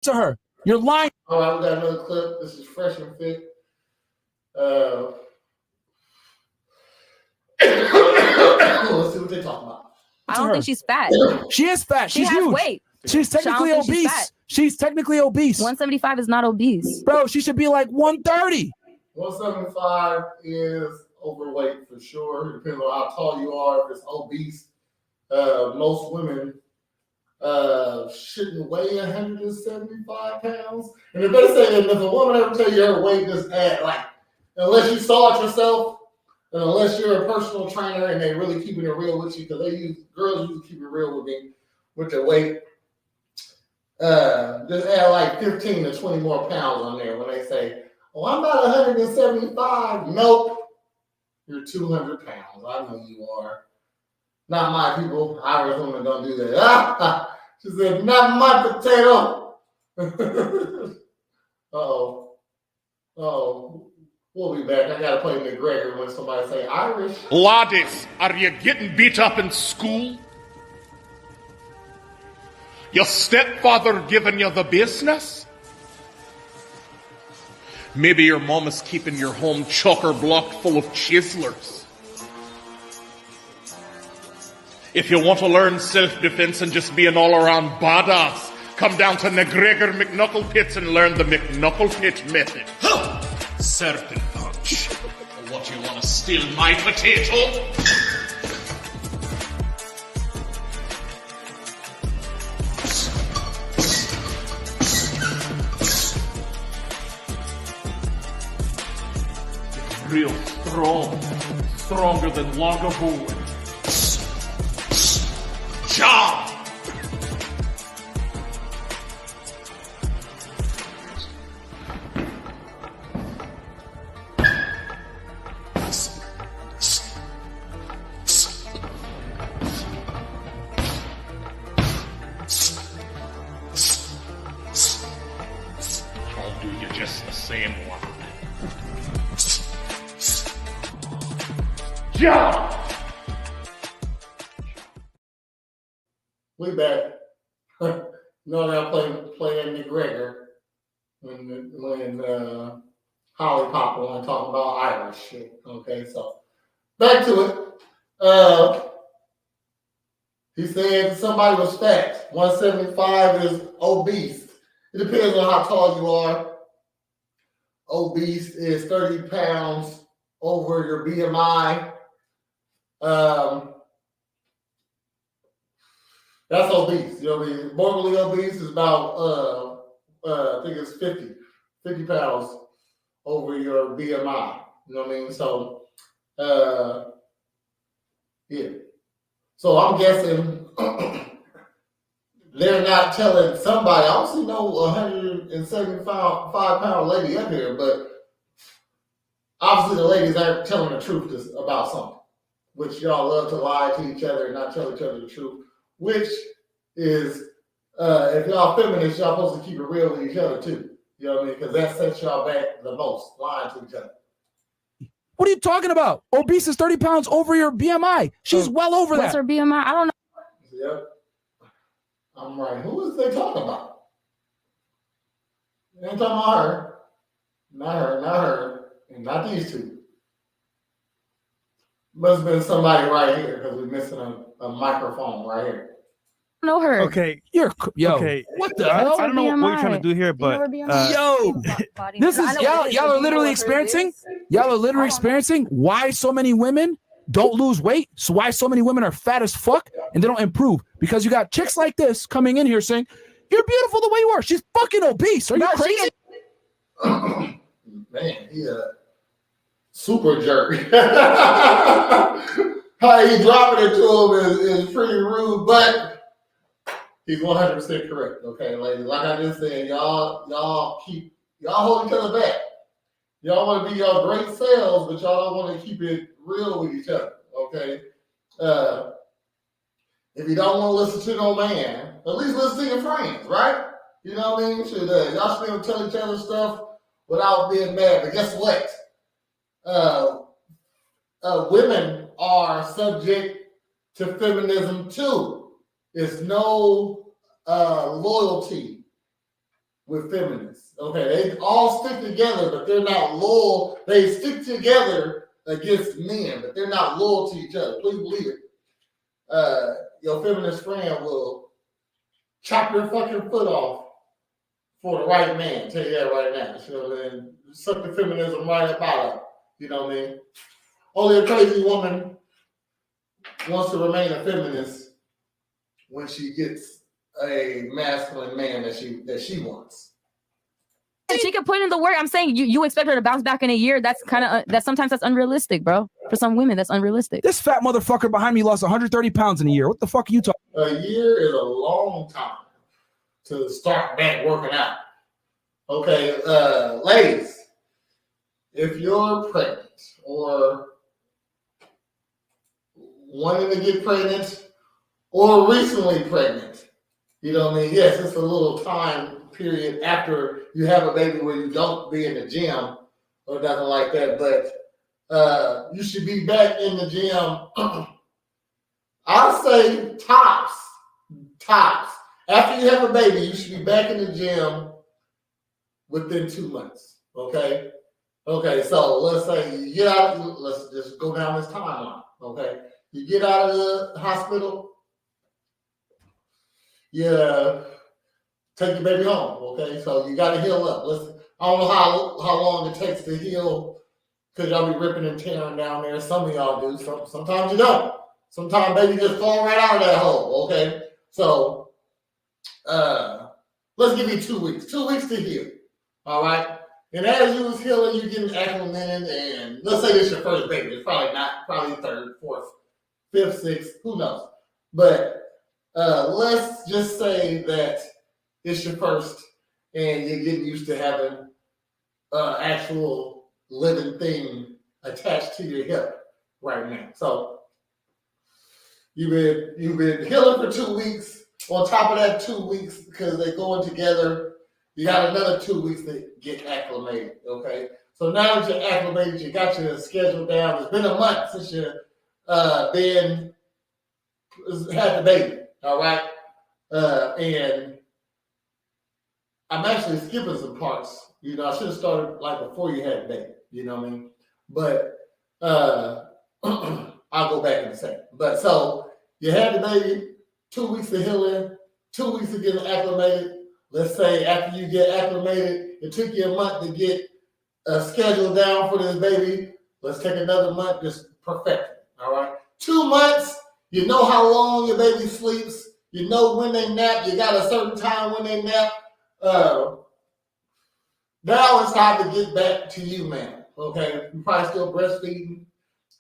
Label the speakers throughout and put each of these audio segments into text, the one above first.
Speaker 1: to her. You're lying.
Speaker 2: All right, we got another clip. This is Fresh and Fit. Let's see what they talking about.
Speaker 3: I don't think she's fat.
Speaker 1: She is fat. She's huge.
Speaker 3: Weight.
Speaker 1: She's technically obese. She's technically obese.
Speaker 3: 175 is not obese.
Speaker 1: Bro, she should be like 130.
Speaker 2: 175 is overweight for sure. Depending on how tall you are. If it's obese, most women shouldn't weigh 175 pounds. And if they say that if a woman ever tell you her weight, just add like, unless you saw it yourself, and unless you're a personal trainer and they really keeping it real with you, because girls usually keep it real with me with their weight. Just add like 15 to 20 more pounds on there when they say, "Oh, I'm about 175." Nope, you're 200 pounds. I know you are. Not my people. Irish women don't do that. She said, "Not my potato." Oh. We'll be back. I gotta play McGregor when somebody say Irish.
Speaker 4: Laddies, are you getting beat up in school? Your stepfather giving you the business? Maybe your mom is keeping your home chocker-blocked full of chiselers. If you want to learn self-defense and just be an all-around badass, come down to McGregor McKnuckle Pits and learn the McKnuckle Pit method. Certain punch. What, you want to steal my potato? Real strong. Stronger than Lagavulin. Job! I'll do you just the same one. Job!
Speaker 2: We back. No, they're playing McGregor when Holly Popper want to talk about Irish shit. Okay, so back to it. He said somebody was fat. 175 is obese. It depends on how tall you are. Obese is 30 pounds over your BMI. That's obese. You know what I mean? Morbidly obese is about, I think it's 50 pounds over your BMI. You know what I mean? So, yeah. So I'm guessing they're not telling somebody. I don't see no 175-pound lady up here, but obviously the ladies aren't telling the truth about something, which y'all love to lie to each other and not tell each other the truth, which is, if y'all feminists, y'all supposed to keep it real with each other too. You know what I mean? Because that sets y'all back the most, lying to each other.
Speaker 1: What are you talking about? Obese is 30 pounds over your BMI. She's well over that.
Speaker 3: What's her BMI? I don't know.
Speaker 2: Yep. I'm right. Who is they talking about? They ain't talking about her. Not her, and not these two. Must have been somebody right here because we're missing a microphone right here.
Speaker 3: Know her.
Speaker 5: Okay,
Speaker 1: okay. What the hell?
Speaker 5: I don't know what you're trying to do here, but
Speaker 1: this is y'all are literally experiencing. Y'all are literally experiencing why so many women don't lose weight. So why so many women are fat as fuck and they don't improve, because you got chicks like this coming in here saying you're beautiful the way you are. She's fucking obese. Are you crazy?
Speaker 2: Man, he a super jerk. How he dropping it to him is pretty rude, but he's 100% correct. Okay, ladies. Like I just said, y'all hold each other back. Y'all want to be y'all great selves, but y'all don't want to keep it real with each other. Okay. If you don't want to listen to no man, at least listen to your friends, right? You know what I mean? Y'all should be able to tell each other stuff without being mad. But guess what? Women are subject to feminism too. It's no loyalty with feminists. Okay, they all stick together, but they're not loyal. They stick together against men, but they're not loyal to each other. Please believe it. Your feminist friend will chop your fucking foot off for the right man. Tell you that right now. You know what I mean? Suck the feminism right up out of it. You know what I mean? Only a crazy woman wants to remain a feminist when she gets a masculine man that she wants.
Speaker 3: She can put in the work. I'm saying you expect her to bounce back in a year. That's kind of that. Sometimes that's unrealistic, bro. For some women, that's unrealistic.
Speaker 1: This fat motherfucker behind me lost 130 pounds in a year. What the fuck are you talking?
Speaker 2: A year is a long time to start back working out. Okay, ladies, if you're pregnant or wanting to get pregnant or recently pregnant, you know what I mean? Yes, it's a little time period after you have a baby where you don't be in the gym or nothing like that, but you should be back in the gym. I'll say tops. After you have a baby, you should be back in the gym within 2 months. Okay, so let's say you get out, let's just go down this timeline. Okay, you get out of the hospital, you take your baby home. Okay, so you got to heal up. I don't know how long it takes to heal, because y'all be ripping and tearing down there. Some of y'all do. Sometimes you don't. Sometimes baby just fall right out of that hole. Okay, so let's give you 2 weeks. 2 weeks to heal. All right. And as you was healing, you getting acclimated, and let's say this is your first baby. It's probably third, fourth, fifth, sixth, who knows? But let's just say that it's your first, and you're getting used to having actual living thing attached to your hip right now. So you've been healing for 2 weeks. On top of that 2 weeks, because they're going together, you got another 2 weeks to get acclimated. Okay, so now that you're acclimated, you got your schedule down. It's been a month since you had the baby. All right, and I'm actually skipping some parts. You know, I should have started like before you had the baby. You know what I mean? But I'll go back in a second. But so you had the baby. 2 weeks to heal in, 2 weeks to get acclimated. Let's say after you get acclimated, it took you a month to get a schedule down for this baby. Let's take another month, just perfect it. All right. 2 months, you know how long your baby sleeps. You know when they nap. You got a certain time when they nap. Now it's time to get back to you, man. Okay. You're probably still breastfeeding,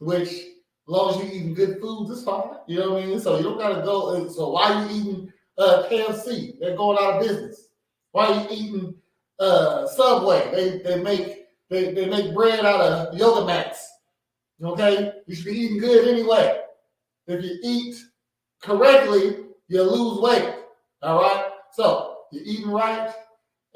Speaker 2: which, as long as you're eating good foods, it's fine. You know what I mean? So you don't gotta go. So why are you eating KFC? They're going out of business. Why are you eating Subway? They make bread out of yoga mats. Okay, you should be eating good anyway. If you eat correctly, you lose weight. All right. So you're eating right,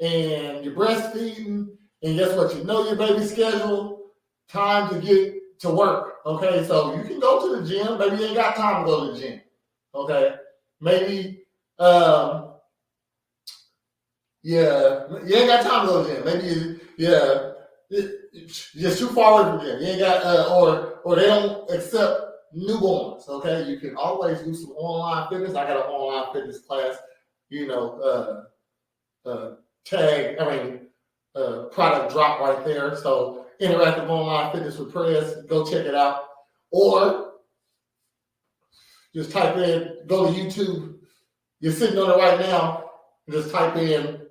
Speaker 2: and you're breastfeeding, and guess what? You know your baby's schedule. Time to get to work. Okay, so you can go to the gym. Maybe you ain't got time to go to the gym. Okay, maybe you ain't got time to go to the gym. Maybe you're just too far away from the gym. You ain't got or they don't accept newborns. Okay, you can always do some online fitness. I got an online fitness class. You know, product drop right there. So interactive online fitness with Prez. Go check it out. Or just type in, go to YouTube. You're sitting on it right now. Just type in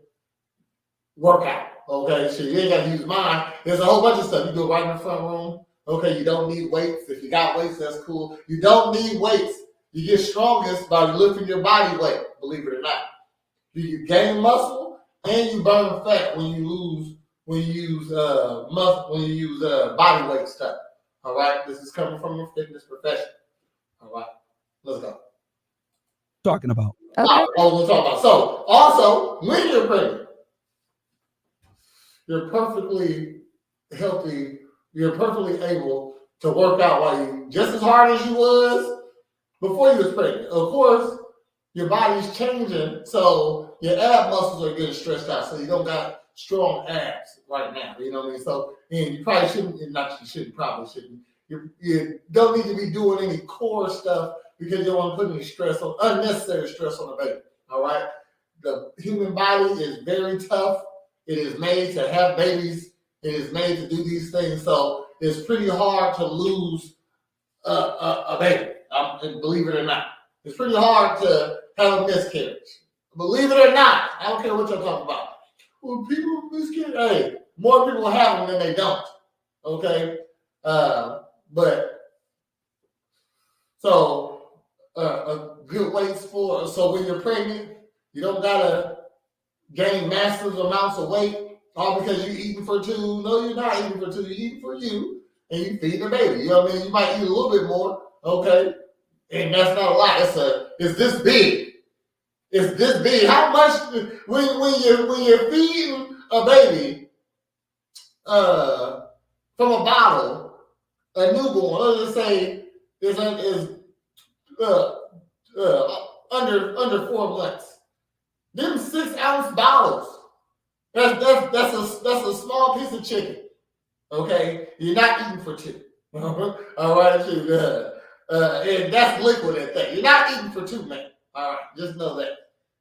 Speaker 2: workout. Okay, so you ain't got to use mine. There's a whole bunch of stuff. You do it right in the front room. Okay, you don't need weights. If you got weights, that's cool. You don't need weights. You get strongest by lifting your body weight, believe it or not. You gain muscle and you burn fat when you use body weight stuff. All right, this is coming from a fitness profession. All right, let's go.
Speaker 1: Talking about.
Speaker 3: Okay.
Speaker 2: We'll talk about. So, also, when you're pregnant, you're perfectly healthy. You're perfectly able to work out while you just as hard as you was before you was pregnant. Of course, your body's changing, so So your ab muscles are getting stretched out, so you don't got strong abs right now. You know what I mean? So and you probably shouldn't, not you shouldn't, probably shouldn't. You don't need to be doing any core stuff because you don't want to put any stress on, unnecessary stress on the baby. All right. The human body is very tough. It is made to have babies. It is made to do these things. So it's pretty hard to lose a baby. Believe it or not, it's pretty hard to have a miscarriage. Believe it or not, I don't care what you're talking about. Well, people miscarriage. Hey, more people have them than they don't. Okay, but so a good weights for. So when you're pregnant, you don't gotta gain massive amounts of weight all because you're eating for two. No, you're not eating for two. You're eating for you, and you feed the baby. You know what I mean? You might eat a little bit more. Okay, and that's not a lot. It's this big. It's this big. How much when you're feeding a baby from a bottle, a newborn, let's say is under 4 months. Them 6-ounce bottles. That's a small piece of chicken. Okay, you're not eating for two. All right, and that's liquid at that. You're not eating for two, man. All right, just know that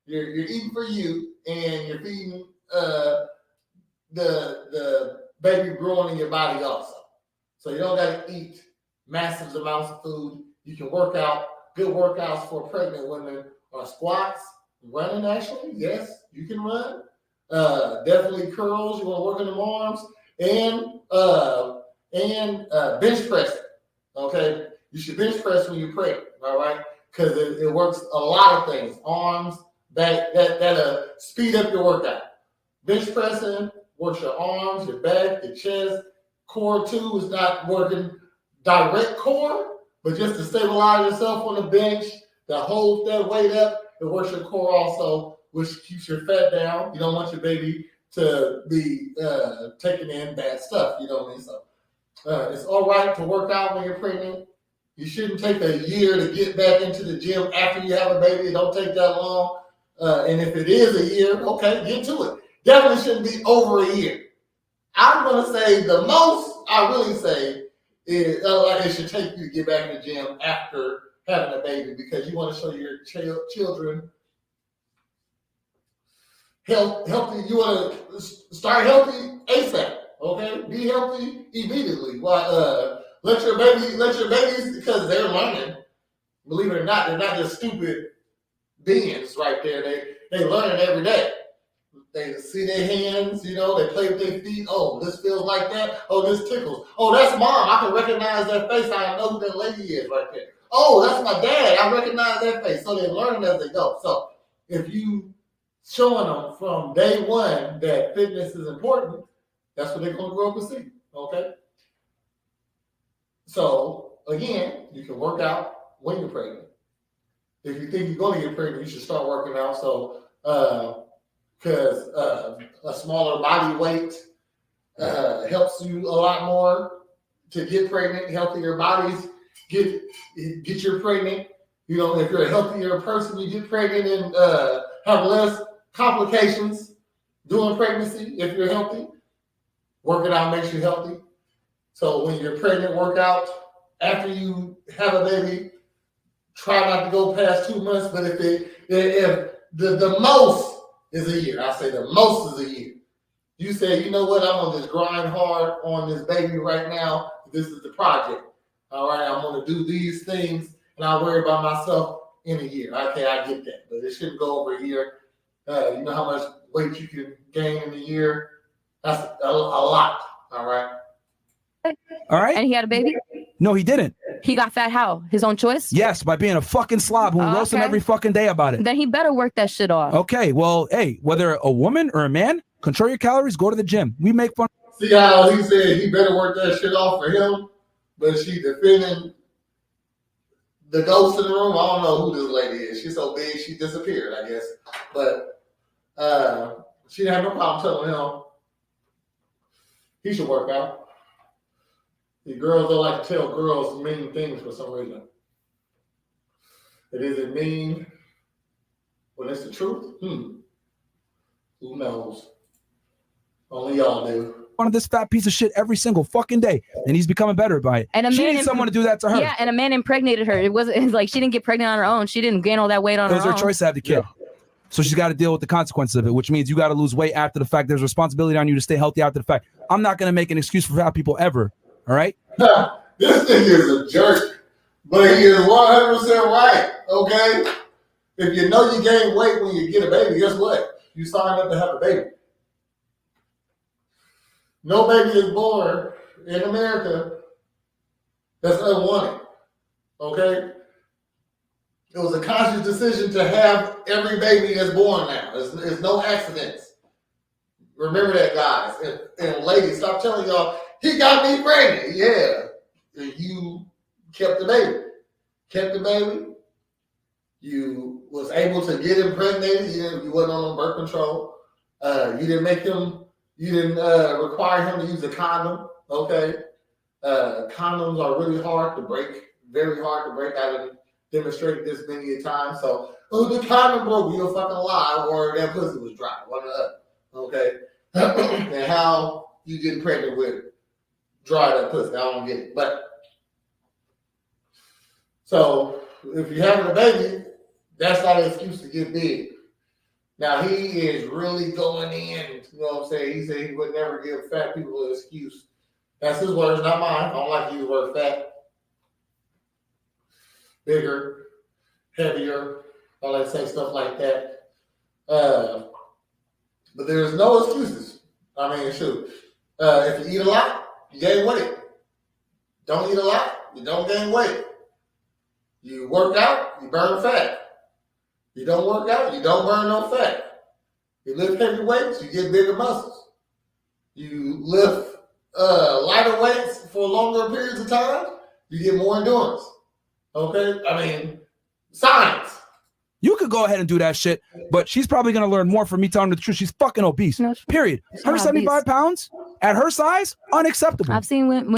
Speaker 2: you're eating for you, and you're feeding the baby growing in your body also. So you don't got to eat massive amounts of food. You can work out. Good workouts for pregnant women are squats, running. Actually, yes, you can run. Definitely curls. You want to work on the arms and bench pressing. Okay, you should bench press when you're pregnant. All right, because it works a lot of things. Arms, back, that'll speed up your workout. Bench pressing works your arms, your back, your chest. Core too is not working direct core, but just to stabilize yourself on the bench, to hold that weight up, it works your core also, which keeps your fat down. You don't want your baby to be taking in bad stuff. You know what I mean? So it's all right to work out when you're pregnant. You shouldn't take a year to get back into the gym after you have a baby. It don't take that long. And if it is a year, okay, get to it. Definitely shouldn't be over a year. I'm going to say the most I really say is it should take you to get back in the gym after having a baby because you want to show your children healthy. You want to start healthy ASAP. Okay, be healthy immediately. Let your babies because they're learning. Believe it or not, they're not just stupid beings right there. They learn every day. They see their hands, you know, they play with their feet. Oh, this feels like that. Oh, this tickles. Oh, that's mom. I can recognize that face. I know who that lady is right there. Oh, that's my dad. I recognize that face. So they're learning as they go. So if you showing them from day one that fitness is important, that's what they're going to grow up and see. Okay? So, again, you can work out when you're pregnant. If you think you're going to get pregnant, you should start working out. So, because a smaller body weight helps you a lot more to get pregnant. Healthier bodies get you pregnant. You know, if you're a healthier person, you get pregnant and have less complications during pregnancy. If you're healthy, working out makes you healthy. So when you're pregnant, work out. After you have a baby, try not to go past 2 months. But if the most is a year. I say the most is a year. You say, you know what? I'm going to just grind hard on this baby right now. This is the project. All right, I'm going to do these things, and I'll worry about myself in a year. Okay, I get that, but it shouldn't go over a year. You know how much weight you can gain in a year? That's a lot. All right.
Speaker 1: All right.
Speaker 3: And he had a baby?
Speaker 1: No, he didn't.
Speaker 3: He got fat how? His own choice?
Speaker 1: Yes, by being a fucking slob who roasts him every fucking day about it.
Speaker 3: Then he better work that shit off.
Speaker 1: Okay, well, hey, whether a woman or a man, control your calories, go to the gym. We make fun.
Speaker 2: See how he said he better work that shit off for him, but she defending the ghost in the room. I don't know who this lady is. She's so big, she disappeared, I guess. But she didn't have no problem telling him he should work out. The girls don't like to tell girls mean things for some reason. It isn't mean when it's the truth. Who knows? Only y'all do.
Speaker 1: One of this fat piece of shit every single fucking day, and he's becoming better by it.
Speaker 3: And
Speaker 1: she needs someone to do that to her.
Speaker 3: Yeah, and a man impregnated her. It wasn't like she didn't get pregnant on her own. She didn't gain all that weight on her own.
Speaker 1: It was her choice to have the kid. Yeah. So she's got to deal with the consequences of it, which means you got to lose weight after the fact. There's responsibility on you to stay healthy after the fact. I'm not going to make an excuse for fat people ever. All right?
Speaker 2: This thing is a jerk, but he is 100% right. Okay? If you know you gain weight when you get a baby, guess what? You sign up to have a baby. No baby is born in America that's unwanted. Okay? It was a conscious decision to have every baby that's born now. There's no accidents. Remember that, guys. And ladies, stop telling y'all, he got me pregnant. Yeah. You kept the baby. Kept the baby. You was able to get impregnated. You wasn't on birth control. You didn't make him. You didn't require him to use a condom, okay? Condoms are really hard to break, very hard to break. I've demonstrated this many a time. So, the condom broke, you're fucking lie, or that pussy was dry, one or the other, okay? And how you getting pregnant with dried up pussy, I don't get it. But, so, if you're having a baby, that's not an excuse to get big. Now, he is really going in, you know what I'm saying? He said he would never give fat people an excuse. That's his words, not mine. I don't like to use the word fat. Bigger, heavier, all that same stuff like that. But there's no excuses. I mean, shoot. If you eat a lot, you gain weight. Don't eat a lot, you don't gain weight. You work out, you burn fat. You don't work out, you don't burn no fat. You lift heavy weights, you get bigger muscles. You lift lighter weights for longer periods of time, you get more endurance. Okay? I mean, science.
Speaker 1: You could go ahead and do that shit, but she's probably going to learn more from me telling her the truth. She's fucking obese. No, period. 175 pounds at her size, unacceptable.
Speaker 3: I've seen women